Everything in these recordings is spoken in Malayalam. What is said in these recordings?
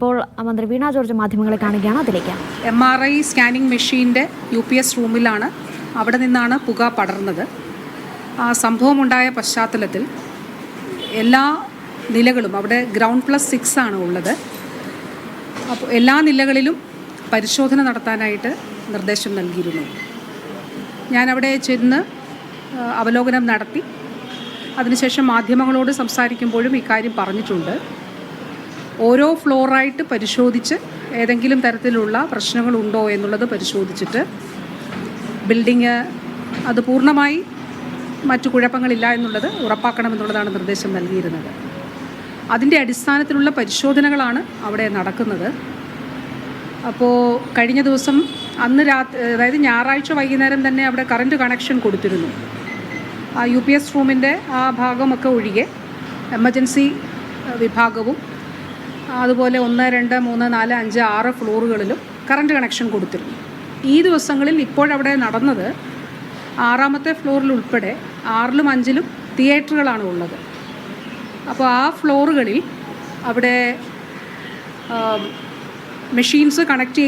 ഇപ്പോൾ മന്ത്രി വീണ ജോർജ് മാധ്യമങ്ങളെ കാണുകയാണ്. അതിലേക്ക് MRI സ്കാനിംഗ് മെഷീൻ്റെ UPS റൂമിലാണ്, അവിടെ നിന്നാണ് പുക പടർന്നത്. ആ സംഭവമുണ്ടായ പശ്ചാത്തലത്തിൽ എല്ലാ നിലകളും, അവിടെ ഗ്രൗണ്ട് +6 ആണ് ഉള്ളത്, അപ്പോൾ എല്ലാ നിലകളിലും പരിശോധന നടത്താനായിട്ട് നിർദ്ദേശം നൽകിയിരുന്നു. ഞാനവിടെ ചെന്ന് അവലോകനം നടത്തി. അതിനുശേഷം മാധ്യമങ്ങളോട് സംസാരിക്കുമ്പോഴും ഇക്കാര്യം പറഞ്ഞിട്ടുണ്ട്. ഓരോ ഫ്ലോറായിട്ട് പരിശോധിച്ച് ഏതെങ്കിലും തരത്തിലുള്ള പ്രശ്നങ്ങളുണ്ടോ എന്നുള്ളത് പരിശോധിച്ചിട്ട് ബിൽഡിങ് അത് പൂർണ്ണമായി മറ്റു കുഴപ്പങ്ങളില്ല എന്നുള്ളത് ഉറപ്പാക്കണമെന്നുള്ളതാണ് നിർദ്ദേശം നൽകിയിരുന്നത്. അതിൻ്റെ അടിസ്ഥാനത്തിലുള്ള പരിശോധനകളാണ് അവിടെ നടക്കുന്നത്. അപ്പോൾ കഴിഞ്ഞ ദിവസം അന്ന് അതായത് ഞായറാഴ്ച വൈകുന്നേരം തന്നെ അവിടെ കറണ്ട് കണക്ഷൻ കൊടുത്തിരുന്നു. ആ UPS റൂമിൻ്റെ ആ ഭാഗമൊക്കെ ഒഴികെ എമർജൻസി വിഭാഗവും അതുപോലെ 1, 2, 3, 4, 5, 6 ഫ്ലോറുകളിലും കറണ്ട് കണക്ഷൻ കൊടുത്തിരുന്നു. ഈ ദിവസങ്ങളിൽ ഇപ്പോഴവിടെ നടന്നത് 6ാമത്തെ ഫ്ലോറിൽ ഉൾപ്പെടെ 6ലും 5ലും തിയേറ്ററുകളാണ് ഉള്ളത്. അപ്പോൾ ആ ഫ്ലോറുകളിൽ അവിടെ മെഷീൻസ് കണക്ട്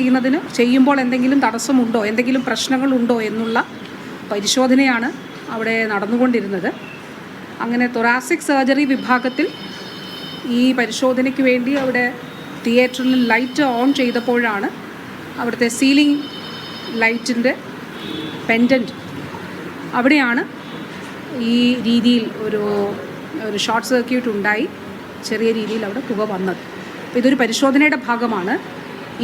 ചെയ്യുമ്പോൾ എന്തെങ്കിലും തടസ്സമുണ്ടോ, എന്തെങ്കിലും പ്രശ്നങ്ങളുണ്ടോ എന്നുള്ള പരിശോധനയാണ് അവിടെ നടന്നുകൊണ്ടിരുന്നത്. അങ്ങനെ തൊറാസിക് സർജറി വിഭാഗത്തിൽ ഈ പരിശോധനയ്ക്ക് വേണ്ടി അവിടെ തിയേറ്ററിൽ ലൈറ്റ് ഓൺ ചെയ്തപ്പോഴാണ് അവിടുത്തെ സീലിംഗ് ലൈറ്റിൻ്റെ പെൻഡൻറ്റ് അവിടെയാണ് ഈ രീതിയിൽ ഒരു ഷോർട്ട് സർക്യൂട്ട് ഉണ്ടായി ചെറിയ രീതിയിൽ അവിടെ പുക വന്നത്. അപ്പോൾ ഇതൊരു പരിശോധനയുടെ ഭാഗമാണ്.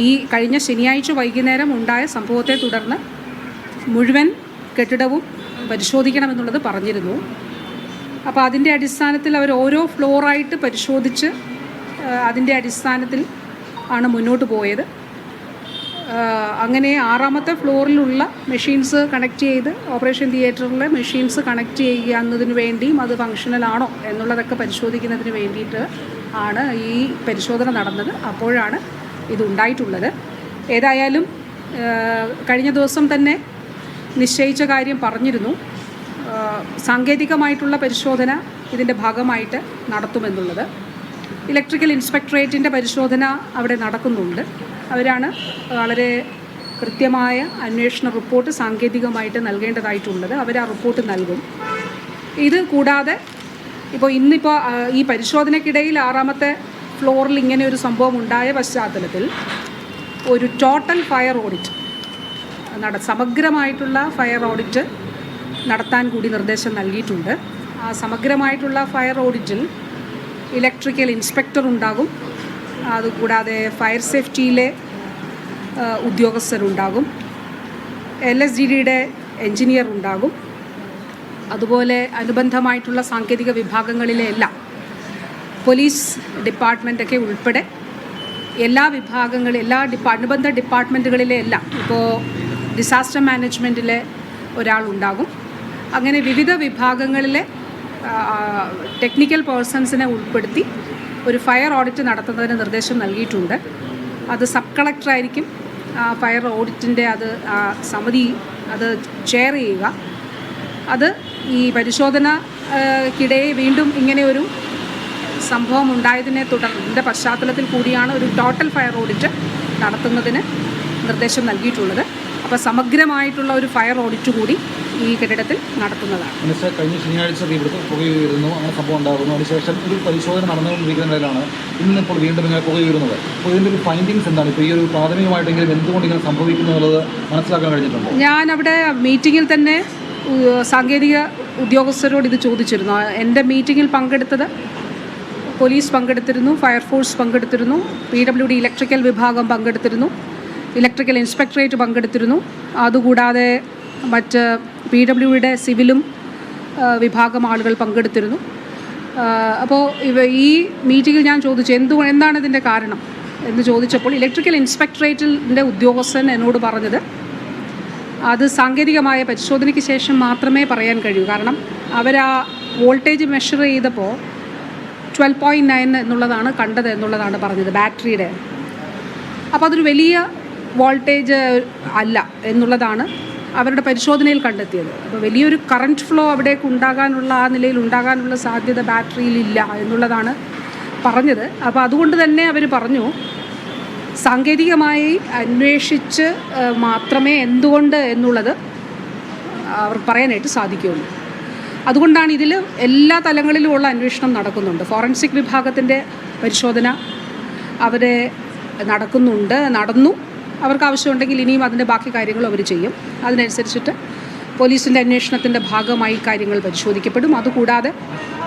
ഈ കഴിഞ്ഞ ശനിയാഴ്ച വൈകുന്നേരം ഉണ്ടായ സംഭവത്തെ തുടർന്ന് മുഴുവൻ കെട്ടിടവും പരിശോധിക്കണമെന്നുള്ളത് പറഞ്ഞിരുന്നു. അപ്പോൾ അതിൻ്റെ അടിസ്ഥാനത്തിൽ അവർ ഓരോ ഫ്ലോറായിട്ട് പരിശോധിച്ച് അതിൻ്റെ അടിസ്ഥാനത്തിൽ ആണ് മുന്നോട്ട് പോയത്. അങ്ങനെ 6ാമത്തെ ഫ്ലോറിലുള്ള മെഷീൻസ് കണക്ട് ചെയ്ത് ഓപ്പറേഷൻ തിയേറ്ററിലെ മെഷീൻസ് കണക്ട് ചെയ്യുക എന്നതിന് വേണ്ടിയും അത് ഫങ്ഷണലാണോ എന്നുള്ളതൊക്കെ പരിശോധിക്കുന്നതിന് വേണ്ടിയിട്ട് ആണ് ഈ പരിശോധന നടന്നത്. അപ്പോഴാണ് ഇതുണ്ടായിട്ടുള്ളത്. ഏതായാലും കഴിഞ്ഞ ദിവസം തന്നെ നിശ്ചയിച്ച കാര്യം പറഞ്ഞിരുന്നു. സാങ്കേതികമായിട്ടുള്ള പരിശോധന ഇതിൻ്റെ ഭാഗമായിട്ട് നടത്തുമെന്നുള്ളത്. ഇലക്ട്രിക്കൽ ഇൻസ്പെക്ടറേറ്റിൻ്റെ പരിശോധന അവിടെ നടക്കുന്നുണ്ട്. അവരാണ് വളരെ കൃത്യമായ അന്വേഷണ റിപ്പോർട്ട് സാങ്കേതികമായിട്ട് നൽകേണ്ടതായിട്ടുള്ളത്. അവർ ആ റിപ്പോർട്ട് നൽകും. ഇത് കൂടാതെ ഇന്നിപ്പോൾ ഈ പരിശോധനയ്ക്കിടയിൽ 6ാമത്തെ ഫ്ലോറിൽ ഇങ്ങനെ ഒരു സംഭവം ഉണ്ടായ പശ്ചാത്തലത്തിൽ ഒരു ടോട്ടൽ ഫയർ ഓഡിറ്റ് സമഗ്രമായിട്ടുള്ള ഫയർ ഓഡിറ്റ് നടത്താൻ കൂടി നിർദ്ദേശം നൽകിയിട്ടുണ്ട്. ആ സമഗ്രമായിട്ടുള്ള ഫയർ ഓഡിറ്റിൽ ഇലക്ട്രിക്കൽ ഇൻസ്പെക്ടർ ഉണ്ടാകും, അതുകൂടാതെ ഫയർ സേഫ്റ്റിയിലെ ഉദ്യോഗസ്ഥരുണ്ടാകും, LSDDയുടെ എൻജിനീയർ ഉണ്ടാകും, അതുപോലെ അനുബന്ധമായിട്ടുള്ള സാങ്കേതിക വിഭാഗങ്ങളിലെ എല്ലാം പോലീസ് ഡിപ്പാർട്ട്മെൻറ്റൊക്കെ ഉൾപ്പെടെ എല്ലാ അനുബന്ധ ഡിപ്പാർട്ട്മെൻറ്റുകളിലെ എല്ലാം, ഇപ്പോൾ ഡിസാസ്റ്റർ മാനേജ്മെൻറ്റിലെ ഒരാളുണ്ടാകും. അങ്ങനെ വിവിധ വിഭാഗങ്ങളിലെ ടെക്നിക്കൽ പേഴ്സൺസിനെ ഉൾപ്പെടുത്തി ഒരു ഫയർ ഓഡിറ്റ് നടത്തുന്നതിന് നിർദ്ദേശം നൽകിയിട്ടുണ്ട്. അത് സബ് കളക്ടറായിരിക്കും ഫയർ ഓഡിറ്റിൻ്റെ സമിതി അത് ചെയർ ചെയ്യുക. അത് ഈ പരിശോധനയ്ക്കിടെ വീണ്ടും ഇങ്ങനെ ഒരു സംഭവം ഉണ്ടായതിനെ തുടർന്നതിൻ്റെ പശ്ചാത്തലത്തിൽ കൂടിയാണ് ഒരു ടോട്ടൽ ഫയർ ഓഡിറ്റ് നടത്തുന്നതിന് നിർദ്ദേശം നൽകിയിട്ടുള്ളത്. അപ്പോൾ സമഗ്രമായിട്ടുള്ള ഒരു ഫയർ ഓഡിറ്റ് കൂടി ഈ കെട്ടിടത്തിൽ നടത്തുന്നതാണ്. കഴിഞ്ഞ ശനിയാഴ്ച ഇവിടുത്തെ പുകയുയരുന്നു, അങ്ങനെ സംഭവം ഉണ്ടാകുന്നു. അതിനുശേഷം ഒരു പരിശോധന നടന്നുകൊണ്ടിരിക്കുന്നതിലാണ് ഇന്നിപ്പോൾ വീണ്ടും ഇങ്ങനെ പുകയുയരുന്നത്. അപ്പോൾ ഇതിൻ്റെ ഒരു ഫൈൻഡിങ്സ് എന്താണ്? ഇപ്പോൾ ഈ ഒരു പ്രാഥമികമായിട്ടെങ്കിലും എന്തുകൊണ്ട് ഇങ്ങനെ സംഭവിക്കുന്നു എന്നുള്ളത് മനസ്സിലാക്കാൻ കഴിഞ്ഞിട്ടുണ്ടോ? ഞാൻ അവിടെ മീറ്റിങ്ങിൽ തന്നെ സാങ്കേതിക ഉദ്യോഗസ്ഥരോട് ഇത് ചോദിച്ചിരുന്നു. എൻ്റെ മീറ്റിങ്ങിൽ പങ്കെടുത്തത് പോലീസ് പങ്കെടുത്തിരുന്നു, ഫയർഫോഴ്സ് പങ്കെടുത്തിരുന്നു, PWD ഇലക്ട്രിക്കൽ വിഭാഗം പങ്കെടുത്തിരുന്നു, ഇലക്ട്രിക്കൽ ഇൻസ്പെക്ടറേറ്റ് പങ്കെടുത്തിരുന്നു, അതുകൂടാതെ മറ്റ് PWDയുടെ സിവിലും വിഭാഗം ആളുകൾ പങ്കെടുത്തിരുന്നു. അപ്പോൾ ഈ മീറ്റിങ്ങിൽ ഞാൻ ചോദിച്ചു എന്താണ് ഇതിൻ്റെ കാരണം എന്ന് ചോദിച്ചപ്പോൾ ഇലക്ട്രിക്കൽ ഇൻസ്പെക്ടറേറ്റിൻ്റെ ഉദ്യോഗസ്ഥൻ എന്നോട് പറഞ്ഞത് അത് സാങ്കേതികമായ പരിശോധനയ്ക്ക് ശേഷം മാത്രമേ പറയാൻ കഴിയൂ. കാരണം അവർ ആ വോൾട്ടേജ് മെഷർ ചെയ്തപ്പോൾ 12.9 എന്നുള്ളതാണ് കണ്ടത് എന്നുള്ളതാണ് പറഞ്ഞത് ബാറ്ററിയുടെ. അപ്പോൾ അതൊരു വലിയ വോൾട്ടേജ് അല്ല എന്നുള്ളതാണ് അവരുടെ പരിശോധനയിൽ കണ്ടെത്തിയത്. അപ്പോൾ വലിയൊരു കറണ്ട് ഫ്ലോ അവിടേക്ക് ഉണ്ടാകാനുള്ള ആ നിലയിൽ ഉണ്ടാകാനുള്ള സാധ്യത ബാറ്ററിയിലില്ല എന്നുള്ളതാണ് പറഞ്ഞത്. അപ്പോൾ അതുകൊണ്ട് തന്നെ അവർ പറഞ്ഞു സാങ്കേതികമായി അന്വേഷിച്ച് മാത്രമേ എന്തുകൊണ്ട് എന്നുള്ളത് അവർക്ക് പറയാനായിട്ട് സാധിക്കുകയുള്ളൂ. അതുകൊണ്ടാണ് ഇതിൽ എല്ലാ തലങ്ങളിലുമുള്ള അന്വേഷണം നടക്കുന്നുണ്ട്. ഫോറൻസിക് വിഭാഗത്തിൻ്റെ പരിശോധന അവരെ നടന്നു. അവർക്ക് ആവശ്യമുണ്ടെങ്കിൽ ഇനിയും അതിൻ്റെ ബാക്കി കാര്യങ്ങളും അവർ ചെയ്യും. അതിനനുസരിച്ചിട്ട് പോലീസിൻ്റെ അന്വേഷണത്തിൻ്റെ ഭാഗമായി കാര്യങ്ങൾ പരിശോധിക്കപ്പെടും. അതുകൂടാതെ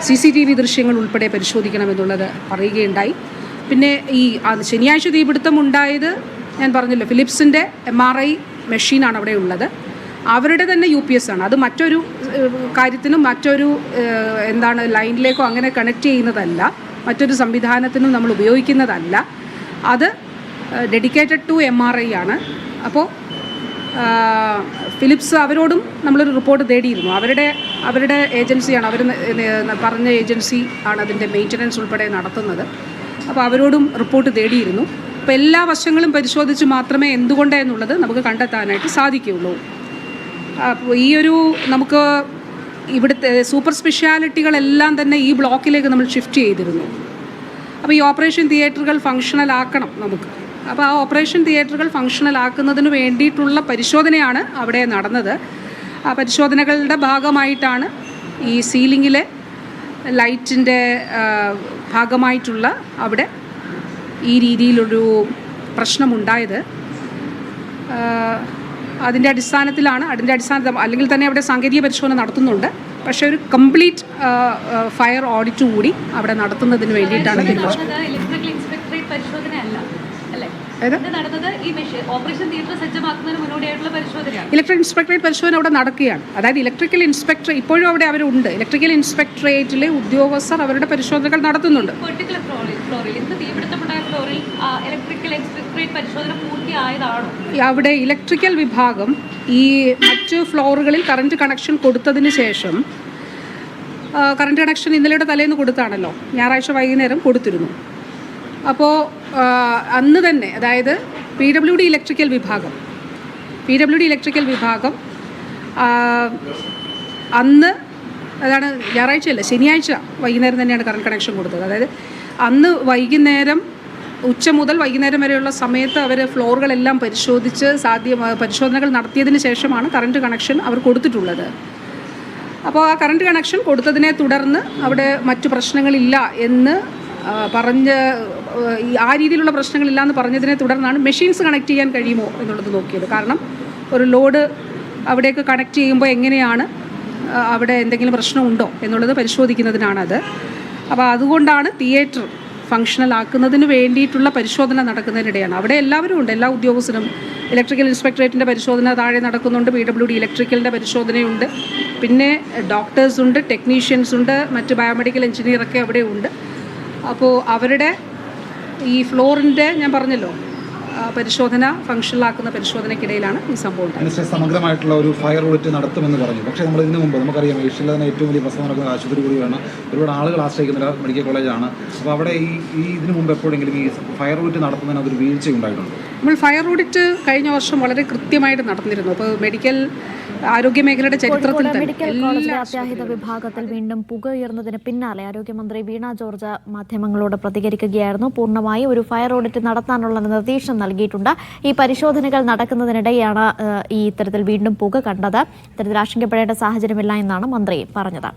CCTV ദൃശ്യങ്ങൾ ഉൾപ്പെടെ പരിശോധിക്കണമെന്നുള്ളത് പറയുകയുണ്ടായി. പിന്നെ ഈ ശനിയാഴ്ച തീപിടുത്തം ഉണ്ടായത് ഞാൻ പറഞ്ഞല്ലോ, ഫിലിപ്സിൻ്റെ MRI മെഷീനാണ് അവിടെ ഉള്ളത്. അവരുടെ തന്നെ UPS ആണ്. അത് മറ്റൊരു കാര്യത്തിനും മറ്റൊരു ലൈനിലേക്കോ അങ്ങനെ കണക്ട് ചെയ്യുന്നതല്ല, മറ്റൊരു സംവിധാനത്തിനും നമ്മൾ ഉപയോഗിക്കുന്നതല്ല. അത് ഡെഡിക്കേറ്റഡ് ടു MRI ആണ്. അപ്പോൾ ഫിലിപ്സ് അവരോടും നമ്മളൊരു റിപ്പോർട്ട് തേടിയിരുന്നു. അവരുടെ ഏജൻസിയാണ്, അവർ പറഞ്ഞ ഏജൻസി ആണ് അതിൻ്റെ മെയിൻ്റനൻസ് ഉൾപ്പെടെ നടത്തുന്നത്. അപ്പോൾ അവരോടും റിപ്പോർട്ട് തേടിയിരുന്നു. അപ്പോൾ എല്ലാ വശങ്ങളും പരിശോധിച്ച് മാത്രമേ എന്തുകൊണ്ടെന്നുള്ളത് നമുക്ക് കണ്ടെത്താനായിട്ട് സാധിക്കുകയുള്ളൂ. അപ്പോൾ നമുക്ക് ഇവിടുത്തെ സൂപ്പർ സ്പെഷ്യാലിറ്റികളെല്ലാം തന്നെ ഈ ബ്ലോക്കിലേക്ക് നമ്മൾ ഷിഫ്റ്റ് ചെയ്തിരുന്നു. അപ്പോൾ ഈ ഓപ്പറേഷൻ തിയേറ്ററുകൾ ഫങ്ഷണൽ ആക്കണം നമുക്ക്. അപ്പോൾ ആ ഓപ്പറേഷൻ തിയേറ്ററുകൾ ഫങ്ഷണൽ ആക്കുന്നതിന് വേണ്ടിയിട്ടുള്ള പരിശോധനയാണ് അവിടെ നടന്നത്. ആ പരിശോധനകളുടെ ഭാഗമായിട്ടാണ് ഈ സീലിങ്ങിലെ ലൈറ്റിൻ്റെ ഭാഗമായിട്ടുള്ള അവിടെ ഈ രീതിയിലൊരു പ്രശ്നമുണ്ടായത്. അതിൻ്റെ അടിസ്ഥാനത്തിലാണ് അല്ലെങ്കിൽ തന്നെ അവിടെ സാങ്കേതിക പരിശോധന നടത്തുന്നുണ്ട്. പക്ഷേ ഒരു കംപ്ലീറ്റ് ഫയർ ഓഡിറ്റ് കൂടി അവിടെ നടത്തുന്നതിന് വേണ്ടിയിട്ടാണ് തീരുമാനം. ഇലക്ട്രിക് ഇൻസ്പെക്ടറേറ്റ് പരിശോധന അവിടെ നടക്കുകയാണ്. അതായത് ഇലക്ട്രിക്കൽ ഇൻസ്പെക്ടർ ഇപ്പോഴും അവിടെ അവരുണ്ട്. ഇലക്ട്രിക്കൽ ഇൻസ്പെക്ടറേറ്റിലെ ഉദ്യോഗസ്ഥർ അവരുടെ പരിശോധനകൾ നടത്തുന്നുണ്ട്. അവിടെ ഇലക്ട്രിക്കൽ വിഭാഗം ഈ മറ്റ് ഫ്ലോറുകളിൽ കറണ്ട് കണക്ഷൻ കൊടുത്തതിന് ശേഷം, കറണ്ട് കണക്ഷൻ ഇന്നലെയുടെ തലേന്ന് കൊടുത്താണല്ലോ, ഞായറാഴ്ച വൈകുന്നേരം കൊടുത്തിരുന്നു. അപ്പോൾ അന്ന് തന്നെ, അതായത് PWD ഇലക്ട്രിക്കൽ വിഭാഗം അന്ന്, അതാണ് ഞായറാഴ്ചയല്ല ശനിയാഴ്ച വൈകുന്നേരം തന്നെയാണ് കറണ്ട് കണക്ഷൻ കൊടുത്തത്. അതായത് അന്ന് വൈകുന്നേരം ഉച്ച മുതൽ വൈകുന്നേരം വരെയുള്ള സമയത്ത് അവർ ഫ്ലോറുകളെല്ലാം പരിശോധിച്ച് പരിശോധനകൾ നടത്തിയതിന് ശേഷമാണ് കറണ്ട് കണക്ഷൻ അവർ കൊടുത്തിട്ടുള്ളത്. അപ്പോൾ ആ കറണ്ട് കണക്ഷൻ കൊടുത്തതിനെ തുടർന്ന് അവിടെ മറ്റു പ്രശ്നങ്ങളില്ല എന്ന് ആ രീതിയിലുള്ള പ്രശ്നങ്ങളില്ല എന്ന് പറഞ്ഞതിനെ തുടർന്നാണ് മെഷീൻസ് കണക്ട് ചെയ്യാൻ കഴിയുമോ എന്നുള്ളത് നോക്കിയത്. കാരണം ഒരു ലോഡ് അവിടേക്ക് കണക്ട് ചെയ്യുമ്പോൾ എങ്ങനെയാണ്, അവിടെ എന്തെങ്കിലും പ്രശ്നമുണ്ടോ എന്നുള്ളത് പരിശോധിക്കുന്നതിനാണത്. അപ്പോൾ അതുകൊണ്ടാണ് തിയേറ്റർ ഫങ്ഷണൽ ആക്കുന്നതിന് വേണ്ടിയിട്ടുള്ള പരിശോധന നടക്കുന്നതിനിടെയാണ്. അവിടെ എല്ലാവരും ഉണ്ട്, എല്ലാ ഉദ്യോഗസ്ഥരും. ഇലക്ട്രിക്കൽ ഇൻസ്പെക്ടറേറ്റിൻ്റെ പരിശോധന താഴെ നടക്കുന്നുണ്ട്, PWD ഇലക്ട്രിക്കലിൻ്റെ പരിശോധനയുണ്ട്, പിന്നെ ഡോക്ടേഴ്സ് ഉണ്ട്, ടെക്നീഷ്യൻസ് ഉണ്ട്, മറ്റ് ബയോമെഡിക്കൽ എഞ്ചിനീയറൊക്കെ അവിടെ ഉണ്ട്. അപ്പോൾ അവരുടെ ഈ ഫ്ലോറിൻ്റെ ഞാൻ പറഞ്ഞല്ലോ പരിശോധന ഫങ്ഷണലാക്കുന്ന പരിശോധനയ്ക്കിടയിലാണ് ഈ സംഭവം. സമഗ്രമായിട്ടുള്ള ഒരു ഫയർ ഓഡിറ്റ് നടത്തുമെന്ന് പറഞ്ഞു. പക്ഷേ നമ്മൾ ഇതിനു മുമ്പ് നമുക്കറിയാം ഏഷ്യയിലെ തന്നെ ഏറ്റവും വലിയ പ്രശ്നം നടക്കുന്ന ആശുപത്രി കൂടിയാണ്, ഒരുപാട് ആളുകൾ ആശ്രയിക്കുന്ന മെഡിക്കൽ കോളേജാണ്. അപ്പോൾ അവിടെ ഇതിനു മുമ്പ് എപ്പോഴെങ്കിലും ഈ ഫയർ ഓഡിറ്റ് നടത്തുന്നതിന് അതൊരു വീഴ്ച ഉണ്ടായിട്ടുണ്ട്? നമ്മൾ ഫയർ ഓഡിറ്റ് കഴിഞ്ഞ വർഷം വളരെ കൃത്യമായിട്ട് നടന്നിരുന്നു. അപ്പോൾ മെഡിക്കൽ ആരോഗ്യ മേഖലയുടെ ചരിത്രത്തിൽ മെഡിക്കൽ കോളേജിലെ അത്യാഹിത വിഭാഗത്തിൽ വീണ്ടും പുക ഉയർന്നതിന് പിന്നാലെ ആരോഗ്യമന്ത്രി വീണ ജോർജ് മാധ്യമങ്ങളോട് പ്രതികരിക്കുകയായിരുന്നു. പൂർണ്ണമായി ഒരു ഫയർ ഓഡിറ്റ് നടത്താനുള്ള നിർദ്ദേശം നൽകിയിട്ടുണ്ട്. ഈ പരിശോധനകൾ നടക്കുന്നതിനിടെയാണ് ഈ ഇത്തരത്തിൽ വീണ്ടും പുക കണ്ടത്. ഇത്തരത്തിൽ ആശങ്കപ്പെടേണ്ട സാഹചര്യമില്ല എന്നാണ് മന്ത്രി പറഞ്ഞത്.